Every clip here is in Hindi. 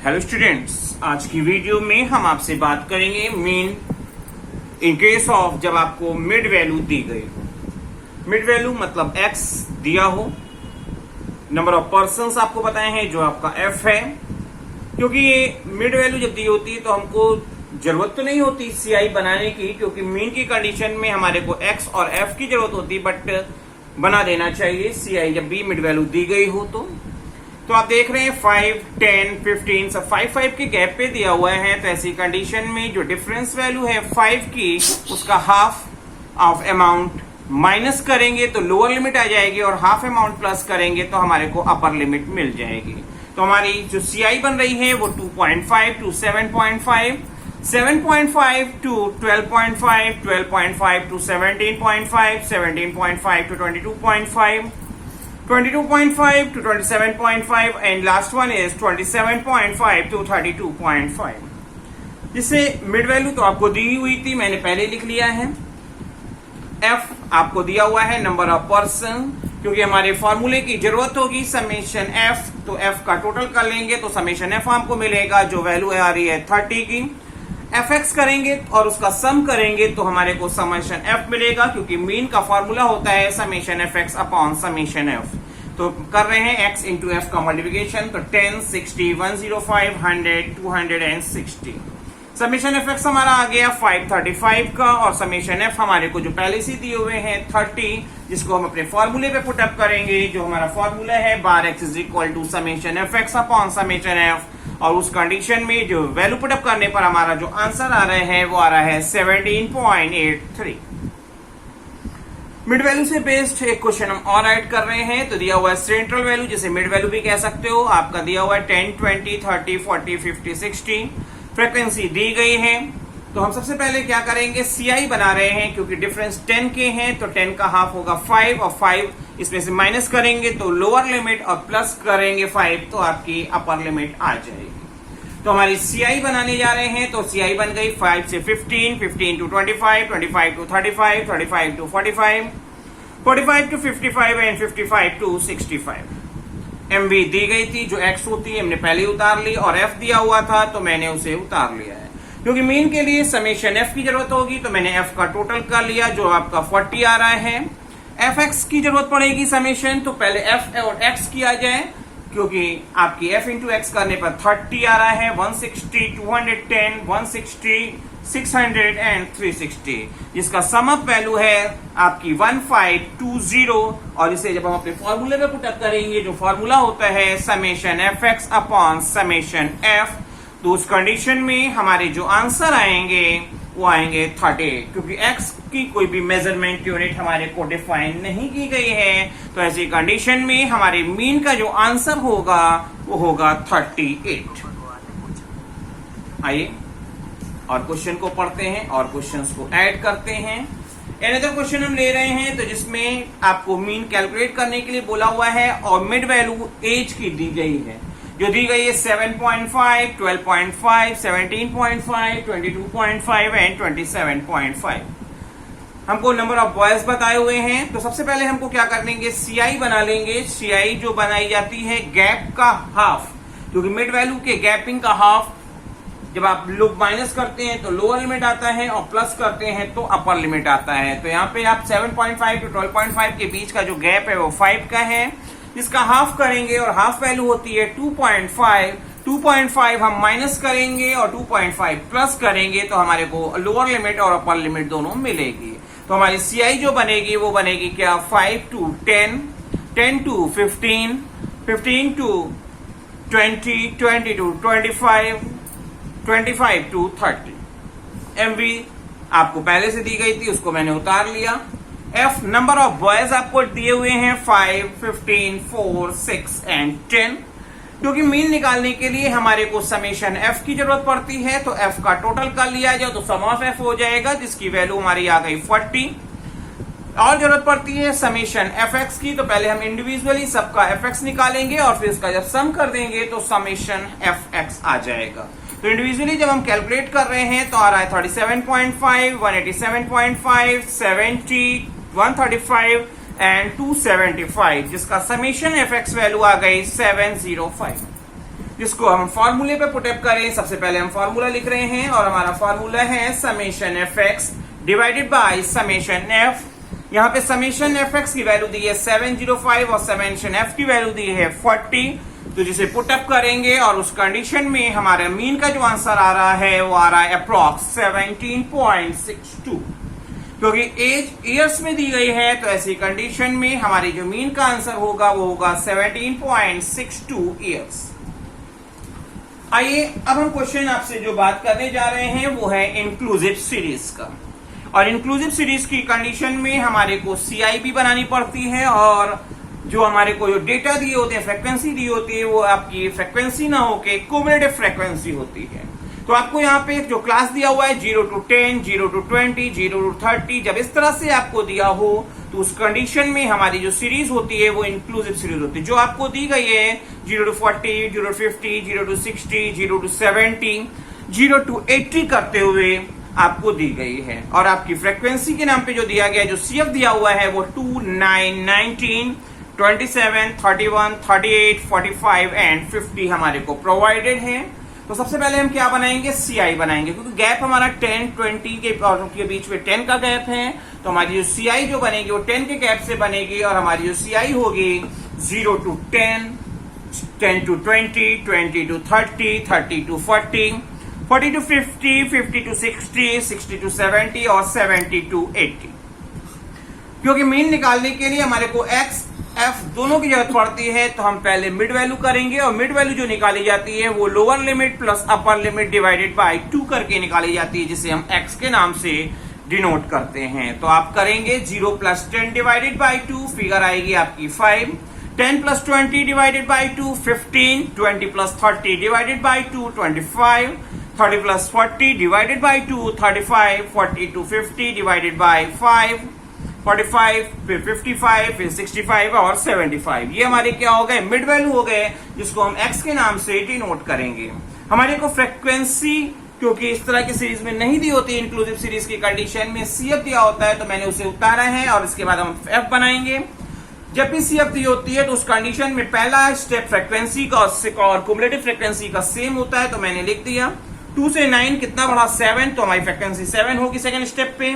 हेलो स्टूडेंट्स, आज की वीडियो में हम आपसे बात करेंगे मीन इन केस ऑफ जब आपको मिड वैल्यू दी गई हो। मिड वैल्यू मतलब x दिया हो, नंबर ऑफ पर्संस आपको बताए हैं जो आपका f है। क्योंकि ये मिड वैल्यू जब दी होती है तो हमको जरूरत तो नहीं होती CI बनाने की, क्योंकि मीन की कंडीशन में हमारे को x और f की जरूरत होती, बट बना देना चाहिए CI जब भी मिड वैल्यू दी गई हो। तो आप देख रहे हैं 5, 10, 15 सब 5 के गैप पे दिया हुआ है। तो ऐसी कंडीशन में जो डिफरेंस वैल्यू है 5 की, उसका हाफ ऑफ अमाउंट माइनस करेंगे तो लोअर लिमिट आ जाएगी, और हाफ अमाउंट प्लस करेंगे तो हमारे को अपर लिमिट मिल जाएगी। तो हमारी जो CI बन रही है वो 2.5 to 7.5, 7.5 to 12.5, 12.5 to 17.5, 17.5 to 22.5, 22.5 to 27.5 and last one is 27.5 to 32.5। जिससे मिड वैल्यू तो आपको दी हुई थी, मैंने पहले लिख लिया है। F आपको दिया हुआ है नंबर ऑफ पर्सन, क्योंकि हमारे फॉर्मूले की जरूरत होगी समेशन F, तो F का टोटल कर लेंगे तो समेशन F हमको मिलेगा, जो वैल्यू आ रही है 30 की। fx करेंगे और उसका सम करेंगे तो हमारे को समेशन f मिलेगा, क्योंकि मीन का फॉर्मूला होता है summation fx upon summation f। तो कर रहे हैं x इंटू f का मल्टीप्लिकेशन, तो 10, 60, 105, 100, 260। समेशन fx हमारा आ गया 535 का, और समेशन f हमारे को जो पहले से दिए हुए हैं 30, जिसको हम अपने फॉर्मूले पे पुटअप करेंगे। जो हमारा फॉर्मूला है bar x is equal to summation fx upon summation f, और उस कंडीशन में जो वैल्यू पुटअप करने पर हमारा जो आंसर आ रहा है वो आ रहा है 17.83। मिड वैल्यू से बेस्ड एक क्वेश्चन हम और ऐड कर रहे हैं। तो दिया हुआ है सेंट्रल वैल्यू, जिसे मिड वैल्यू भी कह सकते हो। आपका दिया हुआ है 10, 20, 30, 40, 50, 60। फ्रीक्वेंसी दी गई है। तो हम सबसे पहले क्या करेंगे, CI बना रहे हैं, क्योंकि डिफरेंस 10 के हैं तो 10 का हाफ होगा 5, और 5 इसमें से माइनस करेंगे तो लोअर लिमिट, और प्लस करेंगे 5 तो आपकी अपर लिमिट आ जाएगी। तो हमारी CI बनाने जा रहे हैं। तो CI बन गई 5 से 15, 15 to 25, 25 to 35, 35 to 45, 45 to 55 and 55 to 65। MV दी गई थी, जो X होती है हमने पहले उतार ली, और F दिया हुआ था तो मैंने उसे उतार लिया है। क्योंकि मीन के लिए समेशन F की जरूरत होगी तो मैंने F का टोटल कर लिया, जो आपका 40 आ रहा है। Fx की जरूरत पड़ेगी समेशन, तो पहले F और X किया जाए, क्योंकि आपकी F इंटू X करने पर 30 आ रहा है। 160, 210, 160, 600 एंड 360, जिसका सम अप वैल्यू है आपकी 1520। और इसे जब हम अपने फॉर्मूले में पुटअप करेंगे, जो फॉर्मूला होता है summation Fx upon summation F, तो उस कंडीशन में हमारे जो आंसर आएंगे वो आएंगे 38, क्योंकि x की कोई भी मेजरमेंट यूनिट हमारे को डिफाइन नहीं की गई है। तो ऐसी कंडीशन में हमारे मीन का जो आंसर होगा वो होगा 38। आइए और क्वेश्चन को पढ़ते हैं और क्वेश्चंस को ऐड करते हैं। अनदर क्वेश्चन हम ले रहे हैं, तो जिसमें आपको मीन कैलकुलेट करने के लिए बोला हुआ है, और मिड वैल्यू एज की दी गई है, जो दी गई है 7.5, 12.5, 17.5, 22.5 एंड 27.5। हमको नंबर ऑफ बॉयज बताए हुए हैं। तो सबसे पहले हमको क्या कर लेंगे, CI बना लेंगे। CI जो बनाई जाती है गैप का हाफ, क्योंकि मिड वैल्यू के गैपिंग का हाफ जब आप लोग माइनस करते हैं तो लोअर लिमिट आता है, और प्लस करते हैं तो अपर लिमिट आता है। तो यहाँ पे आप 7.5 टू 12.5 के बीच का जो गैप है वो 5 का है, इसका हाफ करेंगे, और हाफ वैल्यू होती है 2.5। 2.5 हम माइनस करेंगे और 2.5 प्लस करेंगे तो हमारे को लोअर लिमिट और अपर लिमिट दोनों मिलेगी। तो हमारी CI जो बनेगी वो बनेगी क्या, 5 to 10, 10 to 15, 15 to 20, 20 to 25, 25 to 30। MV आपको पहले से दी गई थी, उसको मैंने उतार लिया। F नंबर ऑफ बॉयज आपको दिए हुए हैं 5, 15, 4, 6 एंड 10। क्योंकि मीन निकालने के लिए हमारे को समेशन F की जरूरत पड़ती है, तो F का टोटल कर लिया जाए तो सम ऑफ F हो जाएगा, जिसकी वैल्यू हमारी आ गई 40। और जरूरत पड़ती है समेशन Fx की, तो पहले हम इंडिविजुअली सबका Fx निकालेंगे, और फिर इसका जब सम कर देंगे तो समेशन Fx आ जाएगा। तो इंडिविजुअली जब हम कैलकुलेट कर रहे हैं तो आ रहा है 37.5, 187.5, 70, 135 एंड 275, जिसका समेशन Fx वैल्यू आ गई 705। जिसको हम फॉर्मूले पे पुटअप करें। सबसे पहले हम फॉर्मूला लिख रहे हैं और हमारा फॉर्मूला है summation f x divided by summation F. यहाँ पे समेशन एफ एक्स की वैल्यू दी है 705 और समेशन एफ की वैल्यू दी है 40। तो जिसे पुटअप करेंगे और उस कंडीशन में हमारे मीन का जो आंसर आ रहा है वो आ रहा है अप्रॉक्स 17.62। क्योंकि एज ईयर्स में दी गई है तो ऐसी कंडीशन में हमारी जो मीन का आंसर होगा वो होगा 17.62 ईयर्स। आइए अब हम क्वेश्चन आपसे जो बात करने जा रहे हैं वो है इंक्लूसिव सीरीज का। और इंक्लूसिव सीरीज की कंडीशन में हमारे को सीआई भी बनानी पड़ती है और जो हमारे को जो डेटा दिए होते हैं, फ्रीक्वेंसी दी होती है, वो आपकी फ्रीक्वेंसी ना होके क्युमुलेटिव फ्रीक्वेंसी होती है। तो आपको यहाँ पे जो क्लास दिया हुआ है 0 to 10, 0 to 20, 0 to 30, जब इस तरह से आपको दिया हो तो उस कंडीशन में हमारी जो सीरीज होती है वो इंक्लूसिव सीरीज होती है। जो आपको दी गई है 0 to 40, 0 to 50, 0 to 60, 0 to 70, 0 to 80 करते हुए आपको दी गई है। और आपकी फ्रीक्वेंसी के नाम पे जो दिया गया है, जो सीएफ दिया हुआ है वो 2, 9, 19, 27, 31, 38, 45 एंड 50 हमारे को प्रोवाइडेड है। तो सबसे पहले हम क्या बनाएंगे, सीआई बनाएंगे, क्योंकि गैप हमारा 10, 20 के बीच में 10 का गैप है। तो हमारी जो सीआई जो बनेगी वो 10 के गैप से बनेगी और हमारी जो सीआई होगी 0 to 10, 10 to 20, 20 to 30, 30 to 40, 40 to 50, 50 to 60, 60 to 70 और 70 to 80। क्योंकि मीन निकालने के लिए हमारे को एक्स एफ दोनों की जरूरत पड़ती है तो हम पहले मिड वैल्यू करेंगे और मिड वैल्यू जो निकाली जाती है वो lower limit plus upper limit divided by 2 करके निकाली जाती है, जिसे हम एक्स के नाम से डिनोट करते हैं। तो आप करेंगे 0 + 10 डिवाइडेड बाय 2, फिगर आएगी आपकी 5, 10 + 20 divided by 2 15, 20 + 30 divided by 2 25, 30 + 40 divided by 2 35, 40 to 50 divided by 5, 45, फिर 55, फिर 65 और 75। ये हमारे क्या हो गए, मिड वैल्यू हो गए, जिसको हम एक्स के नाम से डिनोट करेंगे। हमारे को फ्रीक्वेंसी क्योंकि इस तरह की सीरीज में नहीं दी होती, इंक्लूसिव सीरीज की कंडीशन में सीएफ दिया होता है तो मैंने उसे उतारा है और इसके बाद हम एफ बनाएंगे। जब भी सीएफ दी होती है तो उस कंडीशन में पहला स्टेप फ्रीक्वेंसी का और क्युमुलेटिव फ्रीक्वेंसी का सेम होता है, तो मैंने लिख दिया 2 से 9 कितना बढ़ा 7, तो हमारी फ्रीक्वेंसी 7 होगी सेकंड स्टेप पे।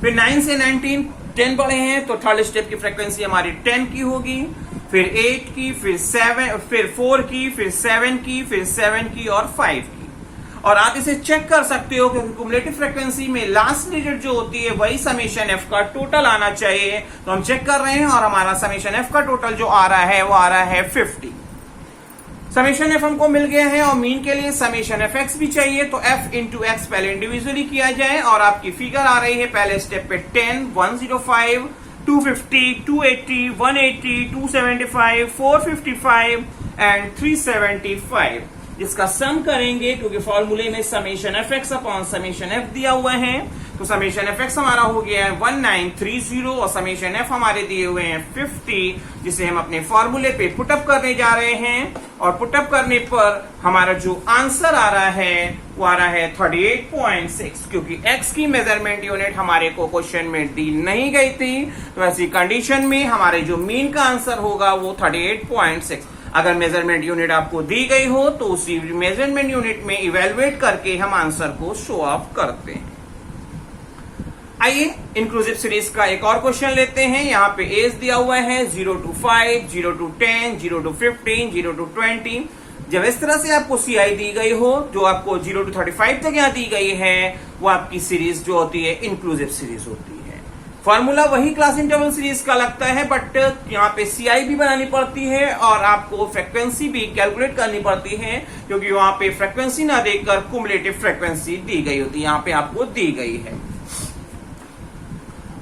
फिर 9 से 19 10 बढ़े हैं तो थर्ड स्टेप की फ्रीक्वेंसी हमारी 10 की होगी, फिर 8 की, फिर 7, फिर 4 की, फिर 7 की, फिर 7 की और 5 की। और आप इसे चेक कर सकते हो क्योंकि क्युमुलेटिव फ्रीक्वेंसी में लास्ट डिजिट जो होती है वही समेशन एफ का टोटल आना चाहिए। तो हम चेक कर रहे हैं और हमारा समेशन एफ का टोटल जो आ रहा है वो आ रहा है 50। समेशन एफ हमको मिल गया है और मीन के लिए समेशन एफ एक्स भी चाहिए, तो एफ इंटू एक्स पहले इंडिविजुअली किया जाए और आपकी फिगर आ रही है पहले स्टेप पे 10, 105, 250, 280, 180, 275, 455 एंड 375, जिसका सम करेंगे क्योंकि फॉर्मूले में summation f x upon summation F दिया हुआ है। तो समेशन एफ एक्स हमारा हो गया है 1930 और समेशन एफ हमारे दिए हुए हैं 50, जिसे हम अपने फॉर्मूले पे पुटअप करने जा रहे हैं। और पुटअप करने पर हमारा जो आंसर आ रहा है वो आ रहा है 38.6, क्योंकि एक्स की मेजरमेंट यूनिट हमारे को क्वेश्चन में दी नहीं गई थी। तो ऐसी कंडीशन में हमारे जो मीन का आंसर होगा वो 38.6। अगर मेजरमेंट यूनिट आपको दी गई हो तो उसी मेजरमेंट यूनिट में इवेलुएट करके हम आंसर को शो ऑफ करते हैं। आइए इंक्लूसिव सीरीज का एक और क्वेश्चन लेते हैं। यहाँ पे एज दिया हुआ है 0 to 5, 0 to 10, 0 to 15, 0 to 20। जब इस तरह से आपको सीआई दी गई हो, जो आपको 0 to 35 तक यहाँ दी गई है, वो आपकी सीरीज जो होती है इंक्लूसिव सीरीज होती है। फॉर्मूला वही क्लास इंटरवल सीरीज का लगता है, बट यहाँ पे सीआई भी बनानी पड़ती है और आपको फ्रीक्वेंसी भी कैलकुलेट करनी पड़ती है, क्योंकि वहां पे फ्रीक्वेंसी ना देकर क्युमुलेटिव फ्रीक्वेंसी दी गई होती है, यहाँ पे आपको दी गई है।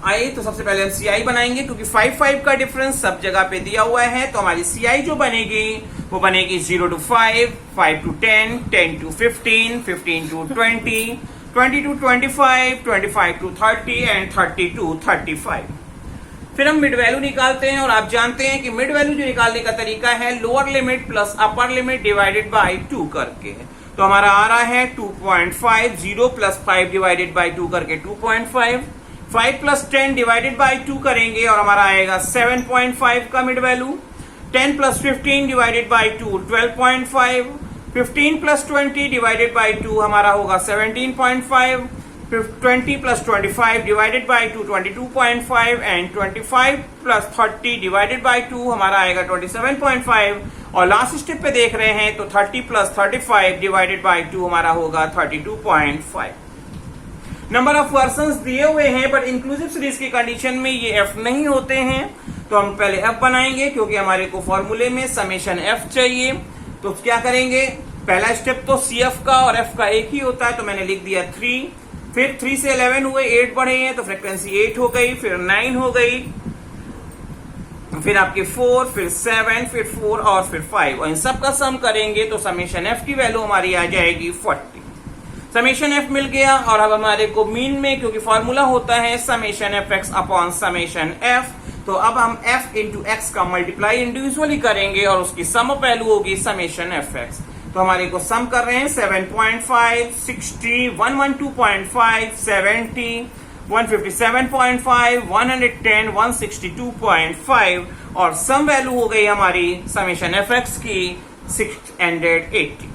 आइए तो सबसे पहले हम सीआई बनाएंगे, क्योंकि 5 का डिफरेंस सब जगह पे दिया हुआ है। तो हमारी सीआई जो बनेगी वो बनेगी 0 to 5, 5 to 10, 10 to 15, 15 to 20, 20 to 25, 25 to 30 and 30 to 35। फिर हम मिड वैल्यू निकालते हैं और आप जानते हैं कि मिड वैल्यू जो निकालने का तरीका है lower limit plus upper limit divided by 2 करके। तो हमारा आ रहा है 2.5, 0 + 5 डिवाइडेड बाय 2 करके 2.5, 5 + 10 डिवाइडेड बाय 2 करेंगे और हमारा आएगा 7.5 का mid value. 10 plus 15 divided by 2 12.5, 15 plus 20 divided by 2 हमारा होगा 17.5, 20 plus 25 divided by 2 22.5 and 25 plus 30 divided by 2 हमारा आएगा 27.5 और लास्ट स्टेप पे देख रहे हैं तो 30 plus 35 divided by 2 हमारा होगा 32.5। नंबर ऑफ पर्संस दिए हुए हैं बट इंक्लूसिव सीरीज की कंडीशन में ये एफ नहीं होते हैं, तो हम पहले एफ बनाएंगे क्योंकि हमारे को फॉर्मूले में समेशन एफ चाहिए। तो क्या करेंगे, पहला स्टेप तो सी एफ का और एफ का एक ही होता है, तो मैंने लिख दिया 3, फिर 3 से 11 हुए 8 बढ़े हैं तो फ्रीक्वेंसी 8 हो गई, फिर 9 हो गई, फिर आपके 4, फिर 7, फिर 4 और फिर 5 और इन सब का सम करेंगे तो समेशन एफ की वैल्यू हमारी आ जाएगी 40। समेशन एफ मिल गया और अब हमारे को मीन में, क्योंकि फॉर्मूला होता है summation f x upon summation F, तो अब हम f इंटू एक्स का मल्टीप्लाई इंडिविजुअली करेंगे और उसकी सम वैल्यू होगी समेशन एफ एक्स। तो हमारे को सम कर रहे हैं 7.5, 60, 112.5, 70, 157.5, 110, 162.5 और सम वैल्यू हो गई हमारी समेशन एफ एक्स की 680।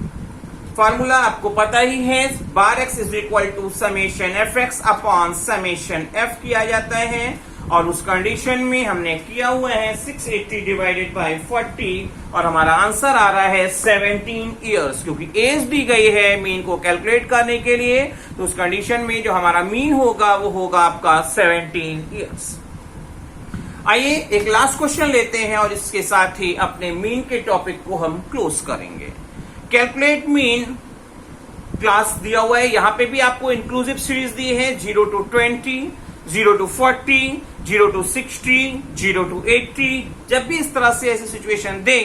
फॉर्मूला आपको पता ही है, bar x is equal to summation f x upon summation f किया जाता है और उस कंडीशन में हमने किया हुआ है 680 डिवाइडेड बाय 40 और हमारा आंसर आ रहा है 17 इयर्स, क्योंकि एज दी गई है मीन को कैलकुलेट करने के लिए, तो उस कंडीशन में जो हमारा मीन होगा वो होगा आपका 17 इयर्स। आइए एक लास्ट क्वेश्चन लेते हैं और इसके साथ ही अपने मीन के टॉपिक को हम क्लोज करेंगे। कैलकुलेट मीन क्लास दिया हुआ है, यहां पे भी आपको इंक्लूसिव सीरीज दी है 0 to 20, 0 to 40, 0 to 60, 0 to 80। जब भी इस तरह से ऐसी सिचुएशन दे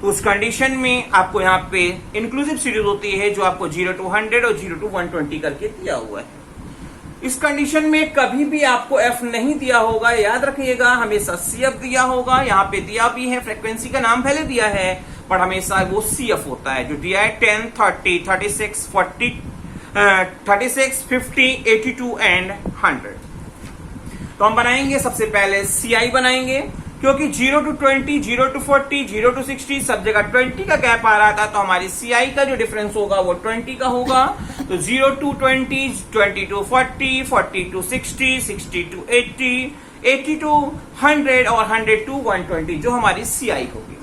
तो उस कंडीशन में आपको यहाँ पे इंक्लूसिव सीरीज होती है जो आपको 0 to 100 और 0 to 120 करके दिया हुआ है। इस कंडीशन में कभी भी आपको एफ नहीं दिया होगा, याद रखिएगा, हमेशा सी एफ दिया होगा। यहाँ पे दिया भी है, फ्रीक्वेंसी का नाम पहले दिया है पर हमेशा वो सी एफ होता है जो दिया है 10, 30, 36, 40, 36, 50, 82 एंड 100। तो हम बनाएंगे सबसे पहले सी आई बनाएंगे, क्योंकि 0 to 20, 0 to 40, 0 to 60 सब जगह 20 का गैप आ रहा था, तो हमारी सी आई का जो डिफरेंस होगा वो 20 का होगा। तो 0 to 20, 20 to 40, 40 to 60, 60 to 80, 80 to 100 और 100 to 120 जो हमारी सी आई होगी।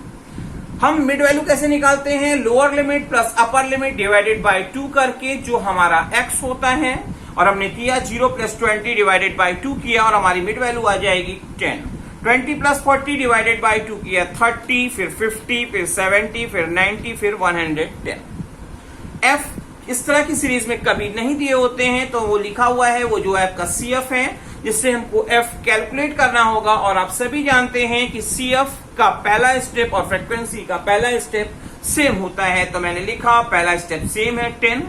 हम मिड वैल्यू कैसे निकालते हैं, lower limit plus upper limit divided by 2 करके, जो हमारा x होता है, और हमने किया 0 plus 20 डिवाइडेड बाय 2 किया और हमारी मिड वैल्यू आ जाएगी 10। 20 plus 40 डिवाइडेड बाय 2 किया 30, फिर 50, फिर 70, फिर 90, फिर 110। f इस तरह की सीरीज में कभी नहीं दिए होते हैं, तो वो लिखा हुआ है वो जो आपका सी एफ है, जिससे हमको f कैलकुलेट करना होगा। और आप सभी जानते हैं कि सी एफ का पहला स्टेप और फ्रीक्वेंसी का पहला स्टेप सेम होता है, तो मैंने लिखा पहला स्टेप सेम है 10,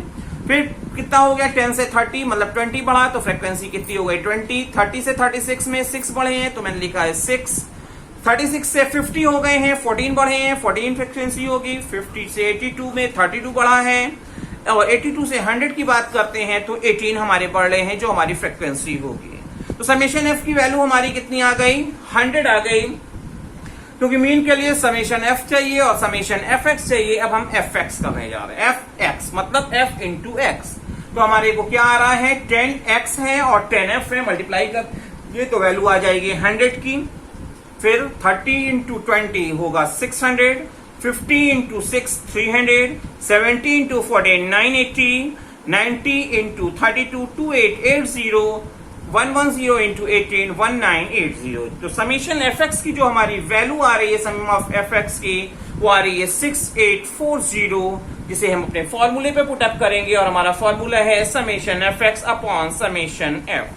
फिर कितना हो गया 10 से 30 मतलब 20 बढ़ा तो फ्रीक्वेंसी कितनी हो गई 20, 30 से 36 में 6 बढ़े हैं तो मैंने लिखा है 6, 36 से 50 हो गए हैं 14 बढ़े हैं 14 फ्रीक्वेंसी होगी, 50 से 82 में 32 बढ़ा है और 82 से 100 की बात करते हैं तो 18 हमारे बढ़ रहे हैं जो हमारी फ्रीक्वेंसी होगी। तो समेशन एफ की वैल्यू हमारी कितनी आ गई 100 आ गई, क्योंकि मीन के लिए समेशन एफ चाहिए और समेशन एफ एक्स चाहिए। अब हम एफ एक्स करने जा रहे हैं, एफ एक्स मतलब एफ इंटू एक्स। तो हमारे को क्या आ रहा है 10x है और 10f है, मल्टीप्लाई कर ये तो वैल्यू आ जाएगी 100 की, फिर 30 इंटू 20 होगा 600, 50 इंटू 6 300, 70 इंटू 40 980, 90 इंटू 32 2880, 110 इंटू 18 1980। तो समेशन एफ एक्स की जो हमारी वैल्यू आ रही है सम ऑफ एफ एक्स की वो आ रही है 6840, जिसे हम अपने फॉर्मूले पे पुट अप करेंगे और हमारा फॉर्मूला है summation f x upon summation F.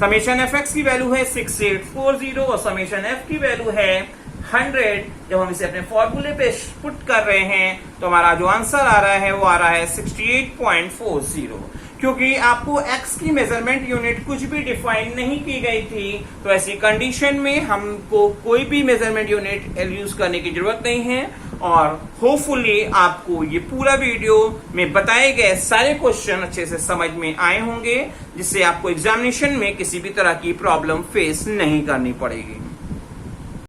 Summation f x की वैल्यू है 6840 और समेशन एफ की वैल्यू है 100। जब हम इसे अपने फॉर्मूले पे पुट कर रहे हैं तो हमारा जो आंसर आ रहा है वो आ रहा है 68.40। क्योंकि आपको x की मेजरमेंट यूनिट कुछ भी डिफाइन नहीं की गई थी, तो ऐसी कंडीशन में हमको कोई भी मेजरमेंट यूनिट यूज करने की जरूरत नहीं है। और होपफुली आपको ये पूरा वीडियो में बताए गए सारे क्वेश्चन अच्छे से समझ में आए होंगे, जिससे आपको एग्जामिनेशन में किसी भी तरह की प्रॉब्लम फेस नहीं करनी पड़ेगी।